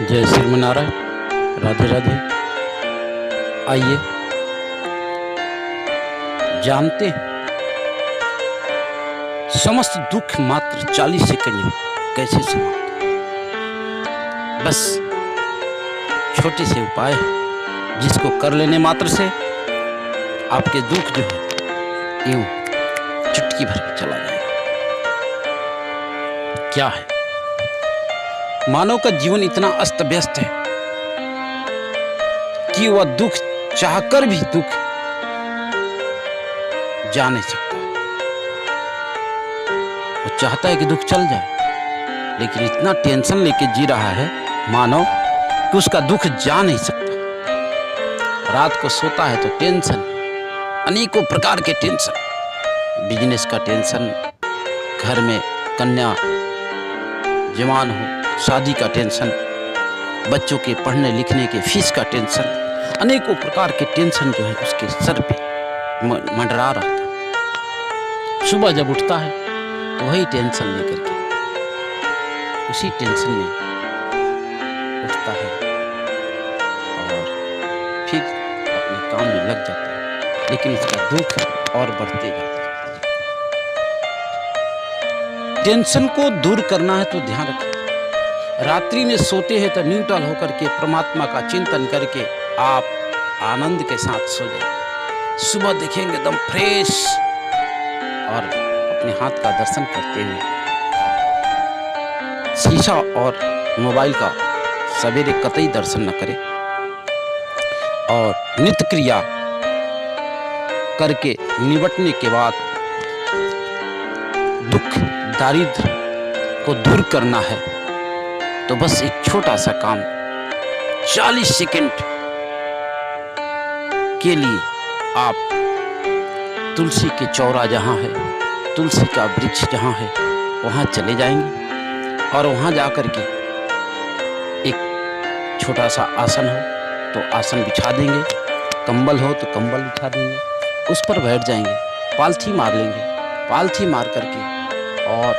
जय श्रीमनारायण। राधे राधे। आइए जानते हैं समस्त दुख मात्र 40 सेकंड में कैसे समाप्त। बस छोटे से उपाय है जिसको कर लेने मात्र से आपके दुख जो है यूं चुटकी भर में चला जाएगा। क्या है, मानव का जीवन इतना अस्त व्यस्त है कि वह दुख चाहकर भी दुख जा नहीं सकता। वो चाहता है कि दुख चल जाए, लेकिन इतना टेंशन लेके जी रहा है मानव कि उसका दुख जा नहीं सकता। रात को सोता है तो टेंशन, अनेकों प्रकार के टेंशन, बिजनेस का टेंशन, घर में कन्या जवान हो, शादी का टेंशन, बच्चों के पढ़ने लिखने के फीस का टेंशन, अनेकों प्रकार के टेंशन जो है उसके सर पे मंडरा रहा था। सुबह जब उठता है तो वही टेंशन लेकर के उसी टेंशन में उठता है और फिर अपने काम में लग जाता है, लेकिन उसका दुख और बढ़ते जाता है। टेंशन को दूर करना है तो ध्यान रखें, रात्रि में सोते हैं तो न्यूट्रल होकर के परमात्मा का चिंतन करके आप आनंद के साथ सो जाएंगे। सुबह देखेंगे एकदम फ्रेश और अपने हाथ का दर्शन करते हुए शीशा और मोबाइल का सवेरे कतई दर्शन न करें और नित्य क्रिया करके निपटने के बाद दुख दारिद्र को दूर करना है तो बस एक छोटा सा काम 40 सेकंड के लिए आप तुलसी के चौरा जहाँ है, तुलसी का वृक्ष जहाँ है वहाँ चले जाएंगे और वहाँ जाकर के एक छोटा सा आसन हो तो आसन बिछा देंगे, कंबल हो तो कंबल बिछा देंगे, उस पर बैठ जाएंगे, पालथी मार लेंगे, पालथी मार करके और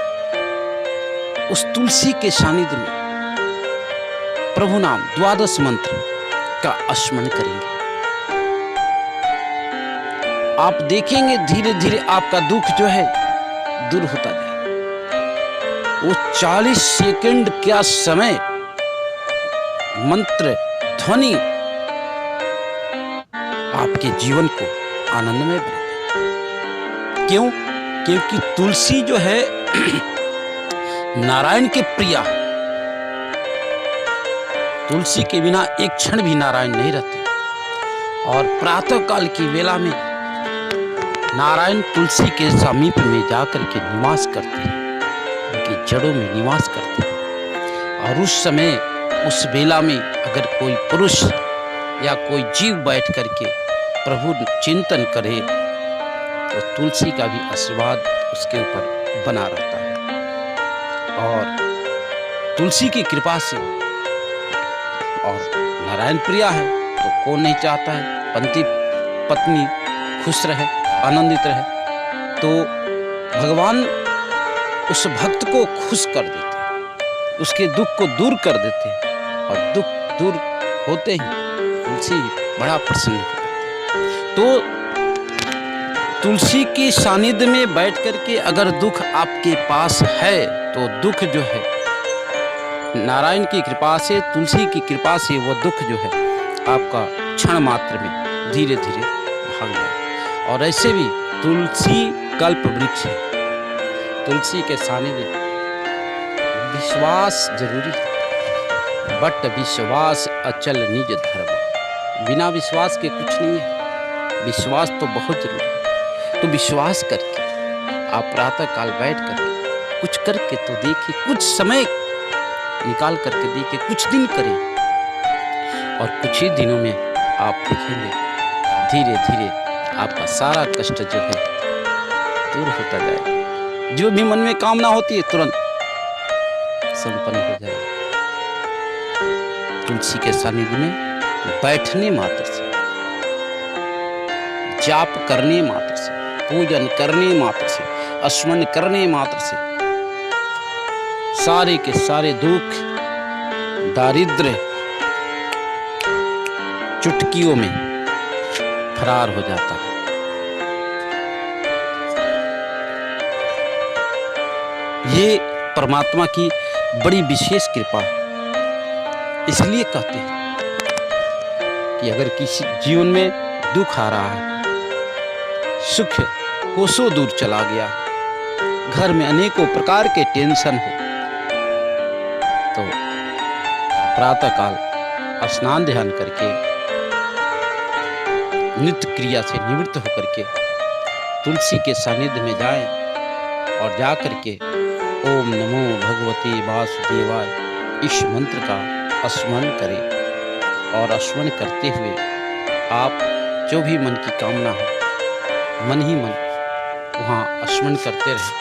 उस तुलसी के सानिध्य में प्रभु नाम 12 मंत्र का स्मरण करेंगे। आप देखेंगे धीरे धीरे आपका दुख जो है दूर होता जाएगा। वो 40 सेकंड का समय मंत्र ध्वनि आपके जीवन को आनंदमय बना देगा। क्यों? क्योंकि तुलसी जो है नारायण के प्रिया, तुलसी के बिना एक क्षण भी नारायण नहीं रहते। और प्रातः काल की वेला में नारायण तुलसी के समीप में जाकर के निवास करते हैं, उनकी जड़ों में निवास करते हैं। और उस समय उस वेला में अगर कोई पुरुष या कोई जीव बैठ करके प्रभु चिंतन करे तो तुलसी का भी आशीर्वाद उसके ऊपर बना रहता है। और तुलसी की कृपा से, और नारायण प्रिया है तो कौन नहीं चाहता है पति पत्नी खुश रहे, आनंदित रहे। तो भगवान उस भक्त को खुश कर देते हैं, उसके दुख को दूर कर देते हैं और दुख दूर होते ही तुलसी बड़ा प्रसन्न हो जाता है। तो तुलसी की सानिध्य में बैठ करके अगर दुख आपके पास है तो दुख जो है नारायण की कृपा से, तुलसी की कृपा से वो दुख जो है आपका क्षण मात्र में धीरे धीरे भाग जाए। और ऐसे भी तुलसी कल्प वृक्ष है, तुलसी के सानिध्य विश्वास जरूरी है, बट विश्वास अचल निज धर्म। बिना विश्वास के कुछ नहीं है, विश्वास तो बहुत जरूरी है। तो विश्वास करके आप प्रातः काल बैठ करके कुछ करके तो देखिए, कुछ समय निकाल करके देखिए, कुछ दिन करें और कुछ ही दिनों में आप देखेंगे धीरे धीरे आपका सारा कष्ट जो है दूर होता जाएगा। जो भी मन में कामना होती है तुरंत संपन्न हो जाएगा। तुलसी के सानिध्य में बैठने मात्र से, जाप करने मात्र से, पूजन करने मात्र से, स्मरण करने मात्र से सारे के सारे दुख दारिद्र्य चुटकियों में फरार हो जाता है। ये परमात्मा की बड़ी विशेष कृपा है। इसलिए कहते हैं कि अगर किसी जीवन में दुख आ रहा है, सुख कोसों दूर चला गया, घर में अनेकों प्रकार के टेंशन हो, तो प्रातःकाल स्नान ध्यान करके नित्य क्रिया से निवृत्त होकर के तुलसी के सानिध्य में जाएं और जा करके ओम नमो भगवते वासुदेवाय इस मंत्र का स्मरण करें। और स्मरण करते हुए आप जो भी मन की कामना हो, मन ही मन वहाँ स्मरण करते रहें।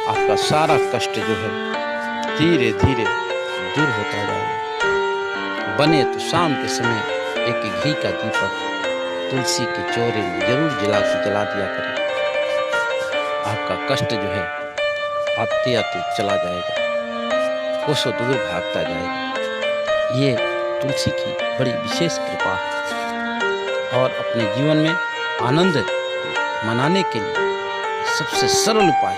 आपका सारा कष्ट जो है धीरे धीरे दूर होता जाएगा। बने तो शाम के समय एक घी का दीपक तुलसी के चौरे में जरूर जला दिया करें। आपका कष्ट जो है आते आते चला जाएगा, कोसों दूर भागता जाएगा। ये तुलसी की बड़ी विशेष कृपा है। और अपने जीवन में आनंद मनाने के लिए सबसे सरल उपाय,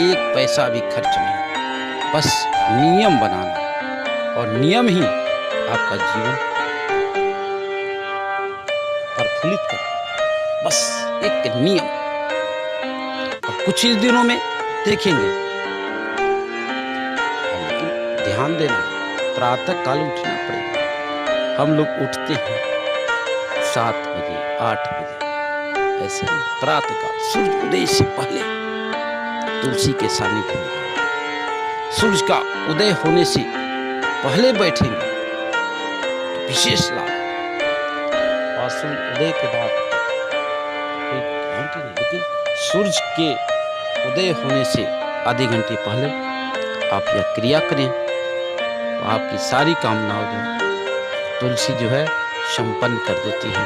एक पैसा भी खर्च नहीं, बस नियम बनाना, और नियम ही आपका जीवन प्रफुल्लित कर। बस एक नियम, और कुछ ही दिनों में देखेंगे। लेकिन ध्यान देना, प्रातः काल उठना पड़ेगा। हम लोग उठते हैं 7 बजे 8 बजे, ऐसे ही प्रातः काल सूर्य उदय से पहले तुलसी के सानिध्य में। सूर्य का उदय होने से पहले बैठेंगे तो विशेष लाभ, और सूर्य उदय के बाद कोई घंटे नहीं, लेकिन सूर्य के उदय होने से आधे घंटे पहले आप यह क्रिया करें तो आपकी सारी कामनाओं जो तुलसी जो है संपन्न कर देती है,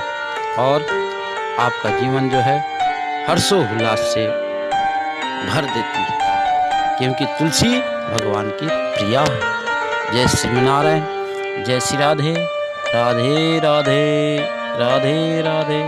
और आपका जीवन जो है हर्षोल्लास से भर देती है, क्योंकि तुलसी भगवान की प्रिया है। जय श्री नारायण, जय श्री राधे राधे राधे राधे राधे।